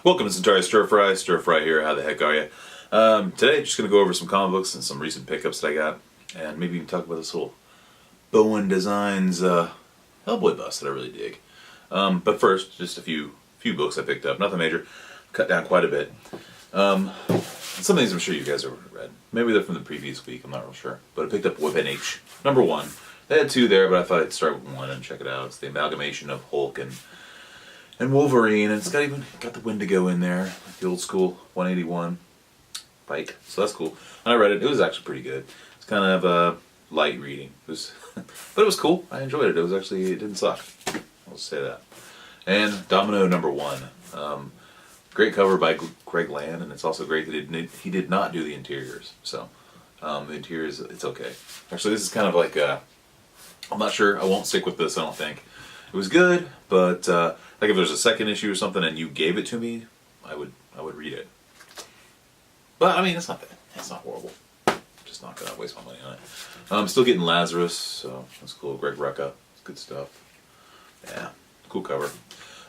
Welcome to Centauri Stir Fry here, how the heck are you? Today, just going to go over some comic books and some recent pickups that I got, and maybe even talk about this whole Bowen Designs Hellboy bust that I really dig. But first, just a few books I picked up, nothing major, cut down quite a bit. Some of these I'm sure you guys have read. Maybe they're from the previous week, I'm not real sure. But I picked up Whip NH, number 1. They had 2 there, but I thought I'd start with 1 and check it out. It's the amalgamation of Hulk and Wolverine, and it's got the Wendigo in there, like the old school 181 Pike, so that's cool. And I read it; it was actually pretty good. It's kind of light reading, but it was cool. I enjoyed it. It didn't suck. I'll say that. And Domino number 1, great cover by Greg Land, and it's also great that he did not do the interiors. So the interiors, it's okay. Actually, this is kind of like I'm not sure. I won't stick with this. I don't think it was good, but like if there's a second issue or something and you gave it to me, I would read it. But I mean, it's not bad. It's not horrible. Just not gonna waste my money on it. I'm still getting Lazarus, so that's cool. Greg Rucka, it's good stuff. Yeah, cool cover.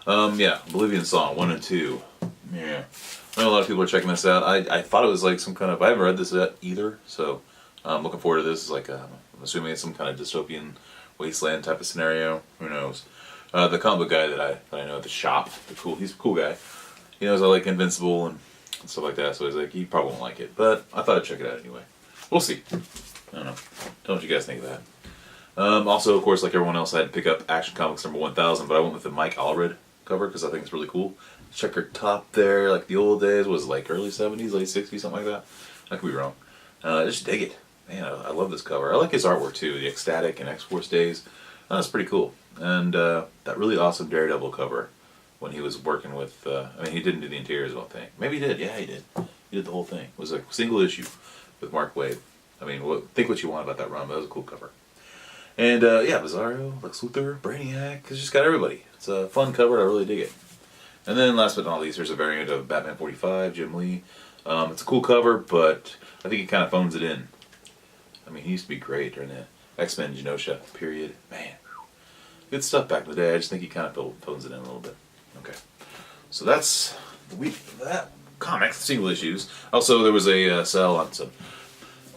Yeah, Oblivion Song 1 and 2. Yeah, I know a lot of people are checking this out. I thought it was like some kind of. I haven't read this yet either, so I'm looking forward to this. It's like I'm assuming it's some kind of dystopian wasteland type of scenario. Who knows? The comic book guy that I know at the shop, he's a cool guy. He knows I like Invincible and stuff like that, so he's like, he probably won't like it, but I thought I'd check it out anyway. We'll see. I don't know. Don't know what you guys think of that. Also, of course, like everyone else, I had to pick up Action Comics number 1000, but I went with the Mike Allred cover because I think it's really cool. Checkered top there, like the old days, was like early 70s, late 60s, something like that. I could be wrong. I just dig it. Man, I love this cover. I like his artwork too, the Ecstatic and X-Force days. That's pretty cool. And that really awesome Daredevil cover when he was working with, I mean, he didn't do the interiors, I don't think. Maybe he did. Yeah, he did. He did the whole thing. It was a single issue with Mark Waid. I mean, think what you want about that run, but that was a cool cover. And yeah, Bizarro, Lex Luthor, Brainiac. It's just got everybody. It's a fun cover. I really dig it. And then last but not least, there's a variant of Batman 45, Jim Lee. It's a cool cover, but I think he kind of phones it in. I mean, he used to be great during the X-Men Genosha period. Man, good stuff back in the day. I just think he kind of phones it in a little bit. Okay, so that's the week of that comic, single issues. Also, there was a sale on some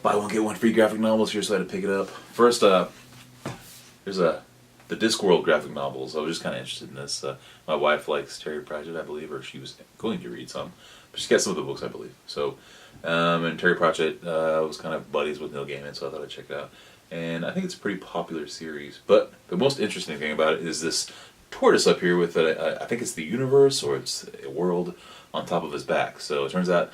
buy one get one free graphic novels here, so I had to pick it up. First, there's the Discworld graphic novels. I was just kind of interested in this. My wife likes Terry Pratchett, I believe, or she was going to read some, but she's got some of the books, I believe. So, and Terry Pratchett was kind of buddies with Neil Gaiman, so I thought I'd check it out. And I think it's a pretty popular series. But the most interesting thing about it is this tortoise up here with, I think it's the universe, or it's a world on top of his back. So it turns out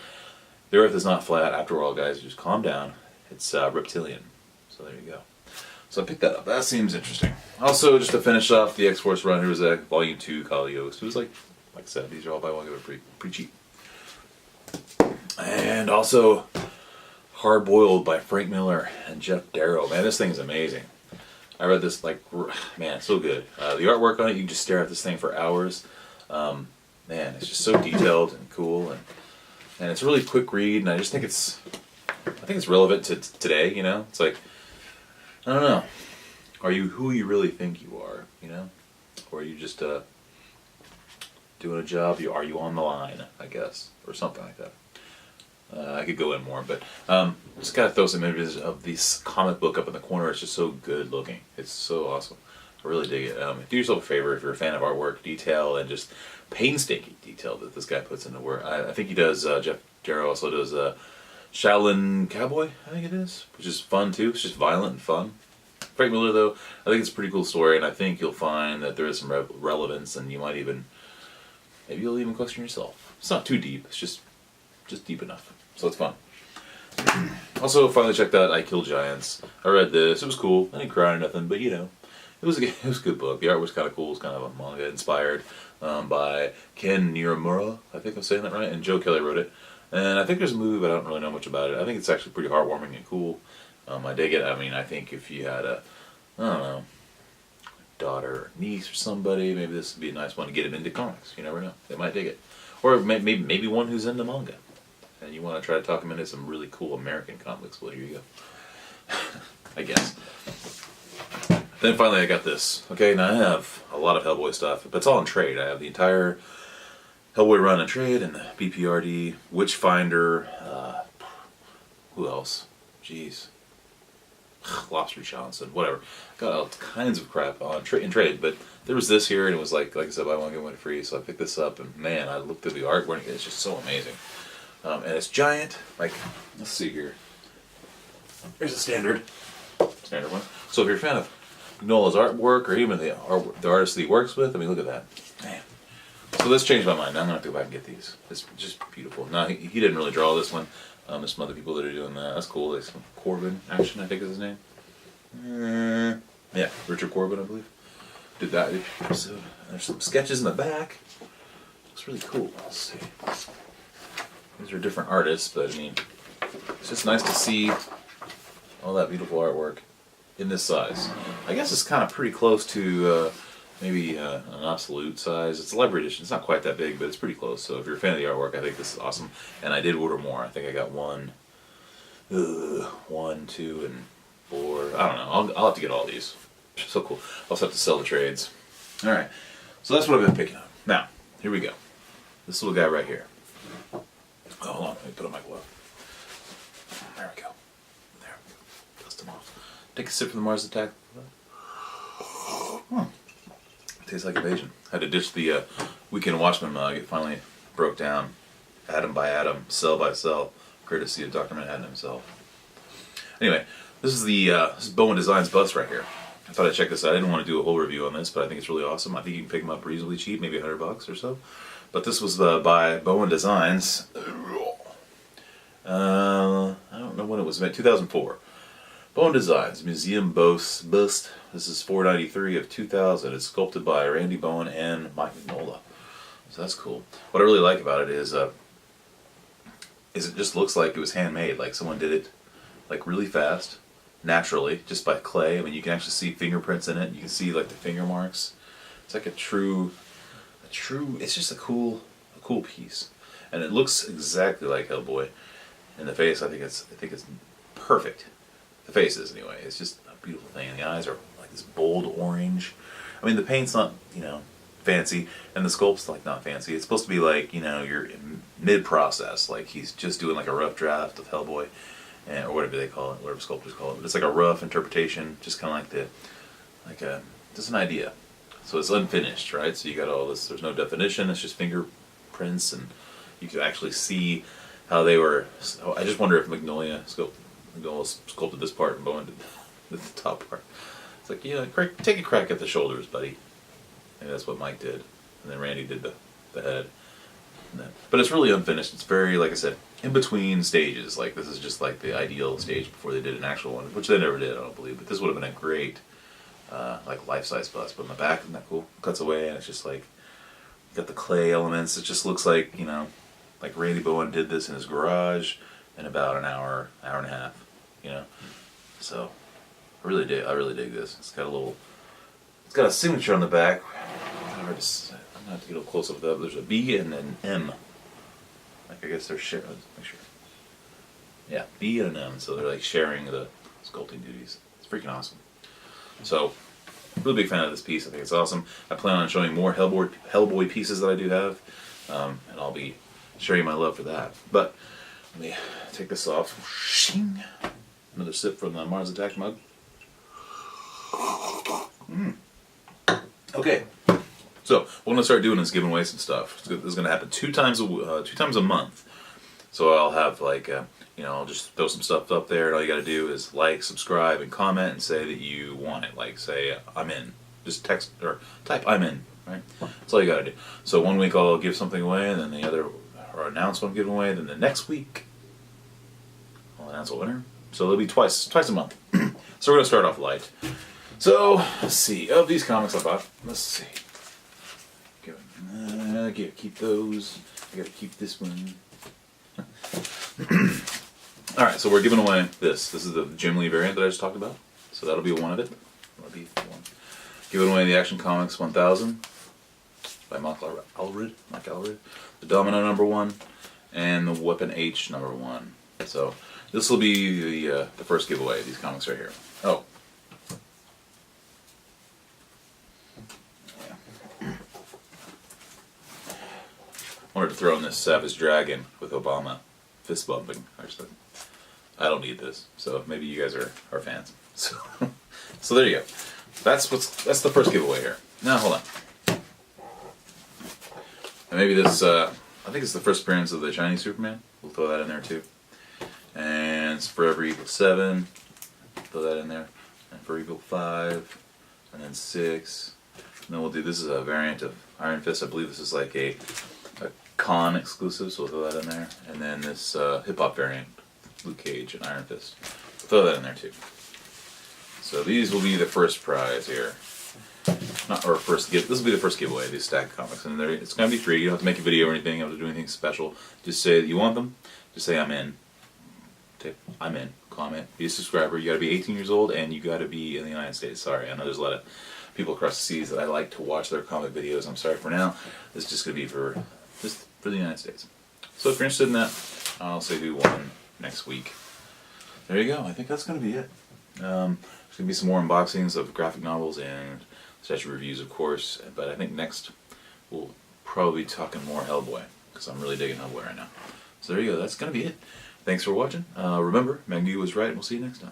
the Earth is not flat. After all, guys, just calm down. It's reptilian. So there you go. So I picked that up. That seems interesting. Also, just to finish off the X-Force run, here was a Volume 2, Kali Yost. It was like I said, these are all by one, pretty cheap. And also, Hard Boiled by Frank Miller and Jeff Darrow. Man, this thing is amazing. I read this, like, man, so good. The artwork on it, you can just stare at this thing for hours. Man, it's just so detailed and cool, and it's a really quick read, and I just think it's relevant to today, you know? It's like, I don't know. Are you who you really think you are, you know? Or are you just doing a job? Are you on the line, I guess, or something like that. I could go in more, but just gotta throw some images of this comic book up in the corner. It's just so good looking. It's so awesome. I really dig it. Do yourself a favor if you're a fan of artwork, detail, and just painstaking detail that this guy puts into work. I think he does. Jeff Darrow also does Shaolin Cowboy, I think it is, which is fun too. It's just violent and fun. Frank Miller, though, I think it's a pretty cool story, and I think you'll find that there is some relevance, and maybe you'll even question yourself. It's not too deep. It's just deep enough. So it's fun. Also, finally checked out I Kill Giants. I read this. It was cool. I didn't cry or nothing, but you know, it was a good book. The art was kind of cool. It was kind of a manga inspired by Ken Niramura. I think I'm saying that right. And Joe Kelly wrote it. And I think there's a movie, but I don't really know much about it. I think it's actually pretty heartwarming and cool. I dig it. I mean, I think if you had I don't know, daughter or niece or somebody, maybe this would be a nice one to get them into comics. You never know. They might dig it. Or maybe one who's into manga. And you want to try to talk them into some really cool American comics. Well, here you go. I guess. Then finally I got this. Okay, now I have a lot of Hellboy stuff, but it's all in trade. I have the entire Hellboy Run and Trade and the BPRD, Witchfinder, who else? Jeez. Lobster Johnson, whatever. Got all kinds of crap on in trade, but there was this here, and it was like I said, buy one get one free. So I picked this up, and man, I looked at the artwork, and it's just so amazing. And it's giant. Like, let's see here. Here's a standard one. So if you're a fan of Nolan's artwork, or even the artist that he works with, I mean, look at that, man. So this changed my mind. Now I'm gonna have to go back and get these. It's just beautiful. Now he didn't really draw this one. There's some other people that are doing that. That's cool. There's some Corbin action, I think is his name. Yeah, Richard Corbin, I believe. Did that. So there's some sketches in the back. Looks really cool. Let's see. These are different artists, but I mean, it's just nice to see all that beautiful artwork in this size. I guess it's kind of pretty close to maybe an absolute size. It's a library edition. It's not quite that big, but it's pretty close. So if you're a fan of the artwork, I think this is awesome. And I did order more. I think I got 1, 2, and 4. I don't know. I'll have to get all these. So cool. I'll also have to sell the trades. All right. So that's what I've been picking up. Now, here we go. This little guy right here. Oh, hold on. Let me put on my glove. There we go. There. Dust him off. Take a sip from the Mars Attack. Tastes like invasion. Had to ditch the Weekend Watchman mug. It finally broke down, atom by atom, cell by cell, courtesy of Dr. Manhattan himself. Anyway, this is Bowen Designs bust right here. I thought I'd check this out. I didn't want to do a whole review on this, but I think it's really awesome. I think you can pick them up reasonably cheap, maybe $100 or so. But this was by Bowen Designs. I don't know when it was made. 2004. Bowen Designs, Museum Bust. This is $4.93 of 2000. It's sculpted by Randy Bowen and Mike Mignola. So that's cool. What I really like about it is it just looks like it was handmade. Like someone did it like really fast, naturally, just by clay. I mean, you can actually see fingerprints in it. You can see like the finger marks. It's like a true. It's just a cool piece, and it looks exactly like Hellboy. In the face, I think it's perfect. The face is anyway. It's just a beautiful thing. And the eyes are like this bold orange. I mean, the paint's not fancy, and the sculpt's like not fancy. It's supposed to be like you're in mid-process, like he's just doing like a rough draft of Hellboy, or whatever they call it, whatever sculptors call it. But it's like a rough interpretation, just kind of like just an idea. So it's unfinished, right? So you got all this. There's no definition. It's just fingerprints, and you can actually see how they were. So I just wonder if Mignola sculpted this part and Bowen did the top part. It's like, take a crack at the shoulders, buddy. Maybe that's what Mike did, and then Randy did the head. But it's really unfinished. It's very, like I said, in between stages. Like this is just like the ideal stage before they did an actual one, which they never did, I don't believe. But this would have been a great, like life-size bust. But in the back, isn't that cool? Cuts away, and it's just like got the clay elements. It just looks like like Randy Bowen did this in his garage in about an hour and a half. So I really dig this. It's got a signature on the back. I'm gonna have to get a close up with that. There's a B and an M. Like I guess they're sharing. Make sure. Yeah, B and an M. So they're like sharing the sculpting duties. It's freaking awesome. So, really big fan of this piece. I think it's awesome. I plan on showing more Hellboy pieces that I do have, and I'll be sharing my love for that. But let me take this off. Shing. Another sip from the Mars Attack mug. Okay, so what I'm gonna start doing is giving away some stuff. This is gonna happen two times a month. So I'll have like I'll just throw some stuff up there, and all you gotta do is like, subscribe, and comment, and say that you want it. Like say I'm in. Just text or type I'm in. Right. That's all you gotta do. So one week I'll give something away, and then the other or announce what I'm giving away. Then the next week I'll announce a winner. So it'll be twice a month. So we're gonna start off light. So let's see. Of these comics I bought, let's see. I gotta keep those. I gotta keep this one. All right. So we're giving away this. This is the Jim Lee variant that I just talked about. So that'll be one of it. That'll be one. Giving away the Action Comics 1000 by Mike Allred. The Domino #1 and the Weapon H #1. So this will be the first giveaway of these comics right here. Oh. remember to throw in this Savage Dragon with Obama fist bumping. Actually, I don't need this, so maybe you guys are fans. So, so there you go. That's the first giveaway here. Now hold on. And maybe this. I think it's the first appearance of the Chinese Superman. We'll throw that in there too. And it's Forever Eagle 7. Throw that in there. And for Eagle 5. And then 6. And then we'll do, this is a variant of Iron Fist. I believe this is like a con exclusive, so we'll throw that in there. And then this hip hop variant, Luke Cage and Iron Fist. We'll throw that in there too. So these will be the first prize here. This will be the first giveaway, these stack comics. And it's going to be free. You don't have to make a video or anything. You don't have to do anything special. Just say that you want them. Just say I'm in. I'm in. Comment. Be a subscriber. You got to be 18 years old and you got to be in the United States. Sorry, I know there's a lot of people across the seas that I like to watch their comic videos. I'm sorry for now. This is just going to be for the United States. So if you're interested in that, I'll say who won next week. There you go. I think that's going to be it. There's going to be some more unboxings of graphic novels and statue reviews, of course. But I think next we'll probably be talking more Hellboy because I'm really digging Hellboy right now. So there you go. That's going to be it. Thanks for watching. Remember, Magneto was right, and we'll see you next time.